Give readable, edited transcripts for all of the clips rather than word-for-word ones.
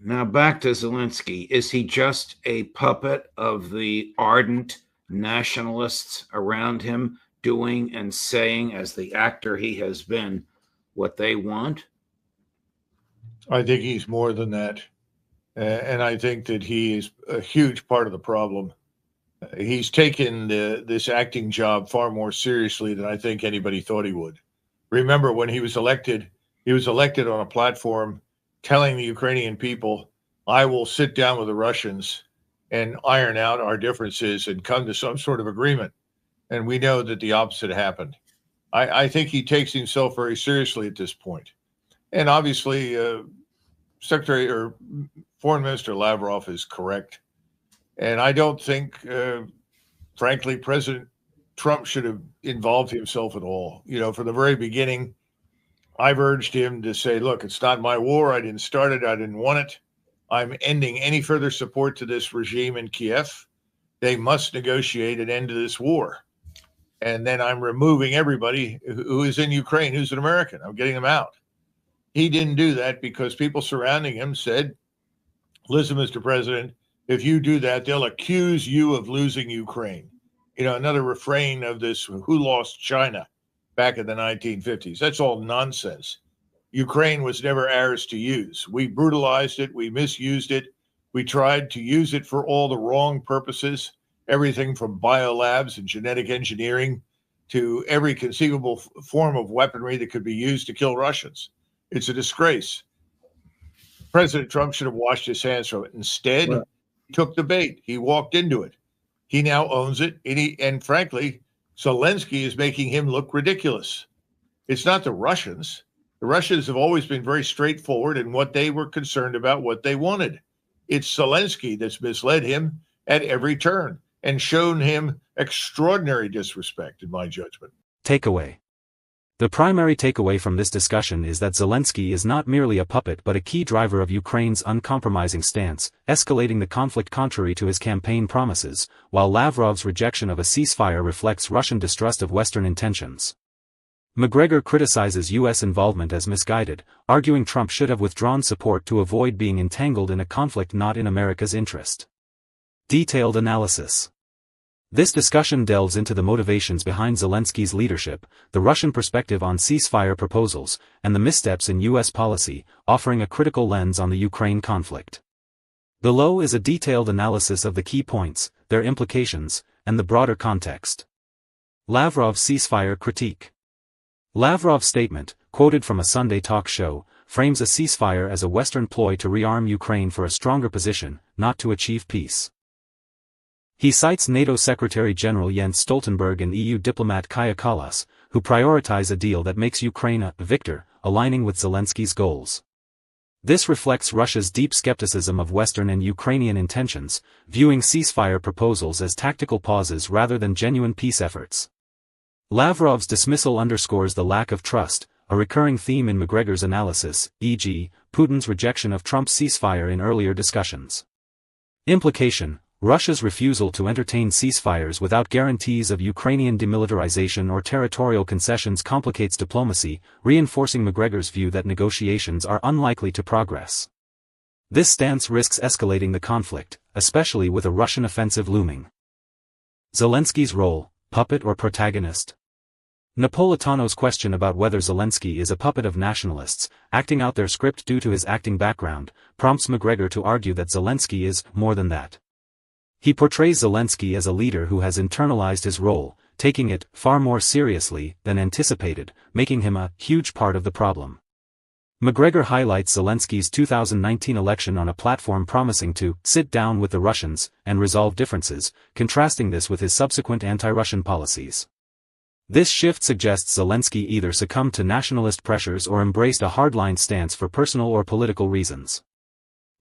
Now back to Zelensky. Is he just a puppet of the ardent nationalists around him, doing and saying, as the actor he has been, what they want? I think he's more than that. And I think that he is a huge part of the problem. He's taken this acting job far more seriously than I think anybody thought he would. Remember, when he was elected on a platform telling the Ukrainian people, I will sit down with the Russians and iron out our differences and come to some sort of agreement. And we know that the opposite happened. I think he takes himself very seriously at this point. And obviously, Secretary or Foreign Minister Lavrov is correct. And I don't think, frankly, President Trump should have involved himself at all. From the very beginning, I've urged him to say, look, it's not my war. I didn't start it. I didn't want it. I'm ending any further support to this regime in Kiev. They must negotiate an end to this war. And then I'm removing everybody who is in Ukraine, who's an American. I'm getting them out. He didn't do that because people surrounding him said, listen, Mr. President, if you do that, they'll accuse you of losing Ukraine. Another refrain of this, who lost China back in the 1950s. That's all nonsense. Ukraine was never ours to use. We brutalized it. We misused it. We tried to use it for all the wrong purposes, everything from biolabs and genetic engineering to every conceivable form of weaponry that could be used to kill Russians. It's a disgrace. President Trump should have washed his hands from it. Instead, he took the bait. He walked into it. He now owns it. And frankly, Zelenskyy is making him look ridiculous. It's not the Russians. The Russians have always been very straightforward in what they were concerned about, what they wanted. It's Zelenskyy that's misled him at every turn and shown him extraordinary disrespect, in my judgment. Takeaway. The primary takeaway from this discussion is that Zelenskyy is not merely a puppet but a key driver of Ukraine's uncompromising stance, escalating the conflict contrary to his campaign promises, while Lavrov's rejection of a ceasefire reflects Russian distrust of Western intentions. Macgregor criticizes U.S. involvement as misguided, arguing Trump should have withdrawn support to avoid being entangled in a conflict not in America's interest. Detailed analysis. This discussion delves into the motivations behind Zelenskyy's leadership, the Russian perspective on ceasefire proposals, and the missteps in U.S. policy, offering a critical lens on the Ukraine conflict. Below is a detailed analysis of the key points, their implications, and the broader context. Lavrov's ceasefire critique. Lavrov's statement, quoted from a Sunday talk show, frames a ceasefire as a Western ploy to rearm Ukraine for a stronger position, not to achieve peace. He cites NATO Secretary-General Jens Stoltenberg and EU diplomat Kaja Kallas, who prioritize a deal that makes Ukraine a victor, aligning with Zelenskyy's goals. This reflects Russia's deep skepticism of Western and Ukrainian intentions, viewing ceasefire proposals as tactical pauses rather than genuine peace efforts. Lavrov's dismissal underscores the lack of trust, a recurring theme in Macgregor's analysis, e.g., Putin's rejection of Trump's ceasefire in earlier discussions. Implication: Russia's refusal to entertain ceasefires without guarantees of Ukrainian demilitarization or territorial concessions complicates diplomacy, reinforcing Macgregor's view that negotiations are unlikely to progress. This stance risks escalating the conflict, especially with a Russian offensive looming. Zelenskyy's role, puppet or protagonist? Napolitano's question about whether Zelenskyy is a puppet of nationalists, acting out their script due to his acting background, prompts Macgregor to argue that Zelenskyy is more than that. He portrays Zelenskyy as a leader who has internalized his role, taking it far more seriously than anticipated, making him a huge part of the problem. Macgregor highlights Zelenskyy's 2019 election on a platform promising to sit down with the Russians and resolve differences, contrasting this with his subsequent anti-Russian policies. This shift suggests Zelenskyy either succumbed to nationalist pressures or embraced a hardline stance for personal or political reasons.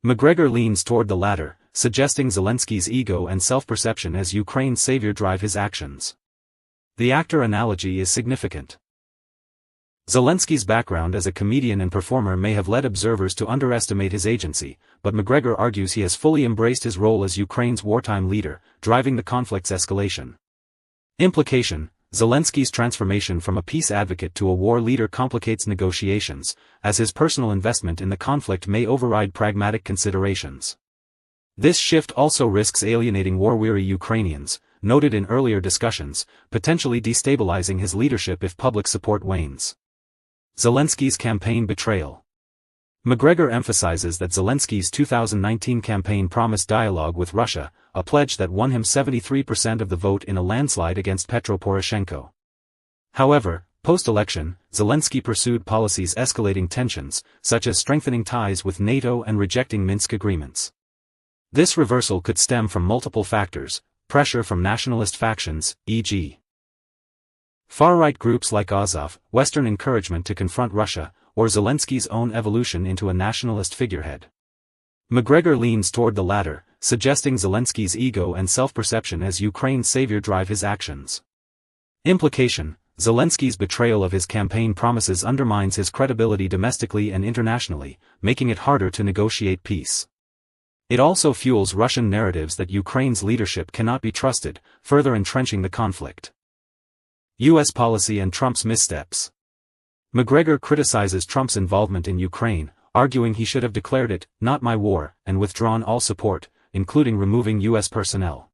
Macgregor leans toward the latter, suggesting Zelenskyy's ego and self-perception as Ukraine's savior drive his actions. The actor analogy is significant. Zelenskyy's background as a comedian and performer may have led observers to underestimate his agency, but Macgregor argues he has fully embraced his role as Ukraine's wartime leader, driving the conflict's escalation. Implication: Zelensky's transformation from a peace advocate to a war leader complicates negotiations, as his personal investment in the conflict may override pragmatic considerations. This shift also risks alienating war-weary Ukrainians, noted in earlier discussions, potentially destabilizing his leadership if public support wanes. Zelensky's campaign betrayal. Macgregor emphasizes that Zelensky's 2019 campaign promised dialogue with Russia, a pledge that won him 73% of the vote in a landslide against Petro Poroshenko. However, post-election, Zelensky pursued policies escalating tensions, such as strengthening ties with NATO and rejecting Minsk agreements. This reversal could stem from multiple factors: pressure from nationalist factions, e.g. far-right groups like Azov, Western encouragement to confront Russia, or Zelensky's own evolution into a nationalist figurehead. Macgregor leans toward the latter, suggesting Zelensky's ego and self-perception as Ukraine's savior drive his actions. Implication: Zelensky's betrayal of his campaign promises undermines his credibility domestically and internationally, making it harder to negotiate peace. It also fuels Russian narratives that Ukraine's leadership cannot be trusted, further entrenching the conflict. U.S. policy and Trump's missteps. Macgregor criticizes Trump's involvement in Ukraine, arguing he should have declared it, "not my war," and withdrawn all support, including removing U.S. personnel.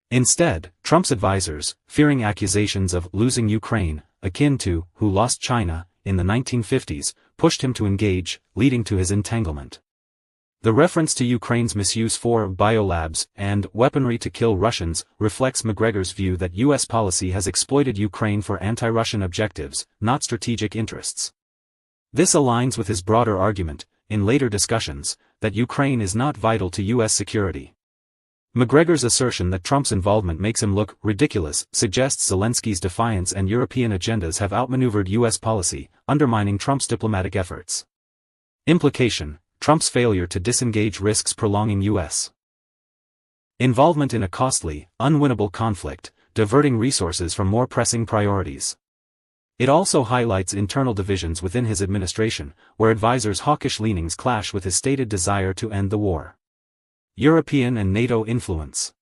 Instead, Trump's advisors, fearing accusations of losing Ukraine, akin to who lost China, in the 1950s, pushed him to engage, leading to his entanglement. The reference to Ukraine's misuse for biolabs and weaponry to kill Russians reflects Macgregor's view that U.S. policy has exploited Ukraine for anti-Russian objectives, not strategic interests. This aligns with his broader argument, in later discussions, that Ukraine is not vital to U.S. security. Macgregor's assertion that Trump's involvement makes him look ridiculous suggests Zelensky's defiance and European agendas have outmaneuvered U.S. policy, undermining Trump's diplomatic efforts. Implication: Trump's failure to disengage risks prolonging U.S. involvement in a costly, unwinnable conflict, diverting resources from more pressing priorities. It also highlights internal divisions within his administration, where advisors' hawkish leanings clash with his stated desire to end the war. European and NATO influence.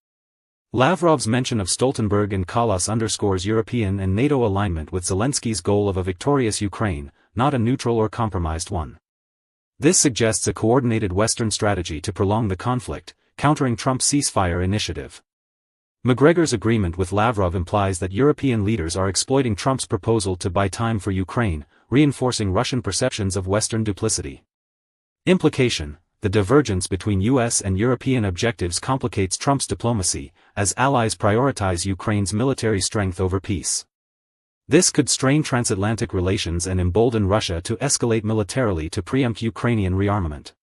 Lavrov's mention of Stoltenberg and Kallas underscores European and NATO alignment with Zelensky's goal of a victorious Ukraine, not a neutral or compromised one. This suggests a coordinated Western strategy to prolong the conflict, countering Trump's ceasefire initiative. Macgregor's agreement with Lavrov implies that European leaders are exploiting Trump's proposal to buy time for Ukraine, reinforcing Russian perceptions of Western duplicity. Implication: the divergence between U.S. and European objectives complicates Trump's diplomacy, as allies prioritize Ukraine's military strength over peace. This could strain transatlantic relations and embolden Russia to escalate militarily to preempt Ukrainian rearmament.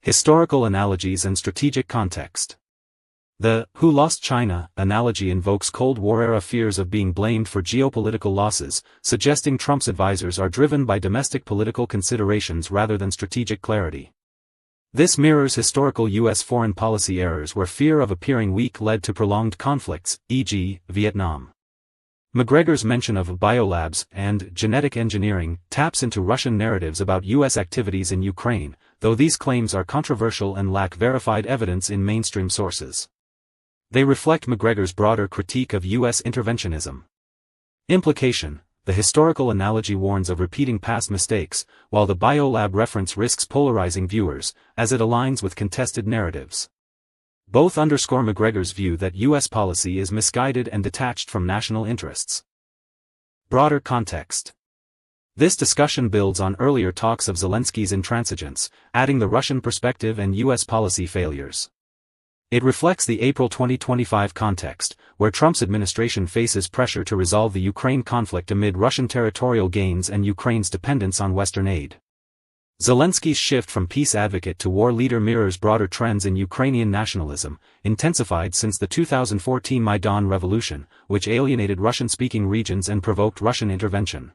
Historical analogies and strategic context. The "who lost China" analogy invokes Cold War-era fears of being blamed for geopolitical losses, suggesting Trump's advisors are driven by domestic political considerations rather than strategic clarity. This mirrors historical U.S. foreign policy errors where fear of appearing weak led to prolonged conflicts, e.g., Vietnam. Macgregor's mention of biolabs and genetic engineering taps into Russian narratives about U.S. activities in Ukraine, though these claims are controversial and lack verified evidence in mainstream sources. They reflect Macgregor's broader critique of U.S. interventionism. Implication: the historical analogy warns of repeating past mistakes, while the biolab reference risks polarizing viewers, as it aligns with contested narratives. Both underscore Macgregor's view that U.S. policy is misguided and detached from national interests. Broader context. This discussion builds on earlier talks of Zelensky's intransigence, adding the Russian perspective and U.S. policy failures. It reflects the April 2025 context, where Trump's administration faces pressure to resolve the Ukraine conflict amid Russian territorial gains and Ukraine's dependence on Western aid. Zelensky's shift from peace advocate to war leader mirrors broader trends in Ukrainian nationalism, intensified since the 2014 Maidan revolution, which alienated Russian-speaking regions and provoked Russian intervention.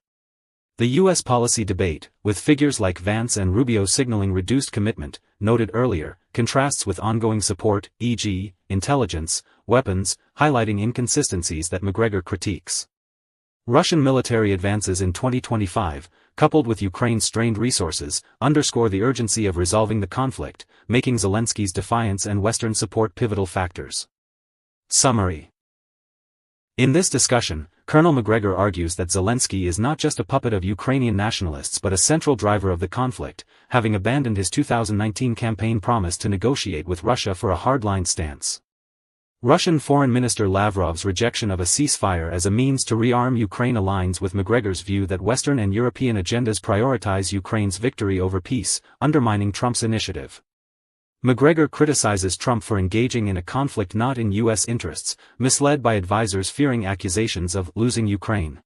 The U.S. policy debate, with figures like Vance and Rubio signaling reduced commitment, noted earlier, contrasts with ongoing support, e.g., intelligence, weapons, highlighting inconsistencies that Macgregor critiques. Russian military advances in 2025, coupled with Ukraine's strained resources, underscore the urgency of resolving the conflict, making Zelensky's defiance and Western support pivotal factors. Summary. In this discussion, Colonel Macgregor argues that Zelenskyy is not just a puppet of Ukrainian nationalists but a central driver of the conflict, having abandoned his 2019 campaign promise to negotiate with Russia for a hardline stance. Russian Foreign Minister Lavrov's rejection of a ceasefire as a means to rearm Ukraine aligns with Macgregor's view that Western and European agendas prioritize Ukraine's victory over peace, undermining Trump's initiative. Macgregor criticizes Trump for engaging in a conflict not in U.S. interests, misled by advisers fearing accusations of losing Ukraine.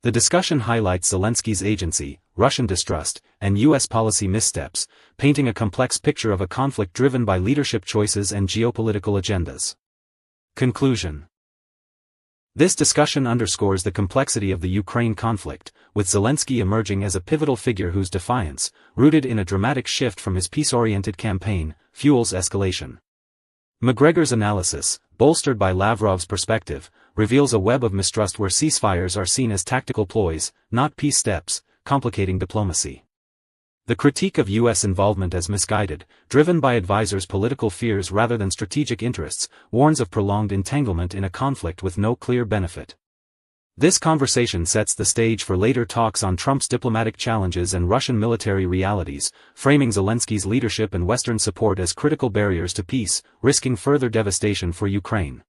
The discussion highlights Zelenskyy's agency, Russian distrust, and U.S. policy missteps, painting a complex picture of a conflict driven by leadership choices and geopolitical agendas. Conclusion. This discussion underscores the complexity of the Ukraine conflict, with Zelenskyy emerging as a pivotal figure whose defiance, rooted in a dramatic shift from his peace-oriented campaign, fuels escalation. Macgregor's analysis, bolstered by Lavrov's perspective, reveals a web of mistrust where ceasefires are seen as tactical ploys, not peace steps, complicating diplomacy. The critique of U.S. involvement as misguided, driven by advisers' political fears rather than strategic interests, warns of prolonged entanglement in a conflict with no clear benefit. This conversation sets the stage for later talks on Trump's diplomatic challenges and Russian military realities, framing Zelenskyy's leadership and Western support as critical barriers to peace, risking further devastation for Ukraine.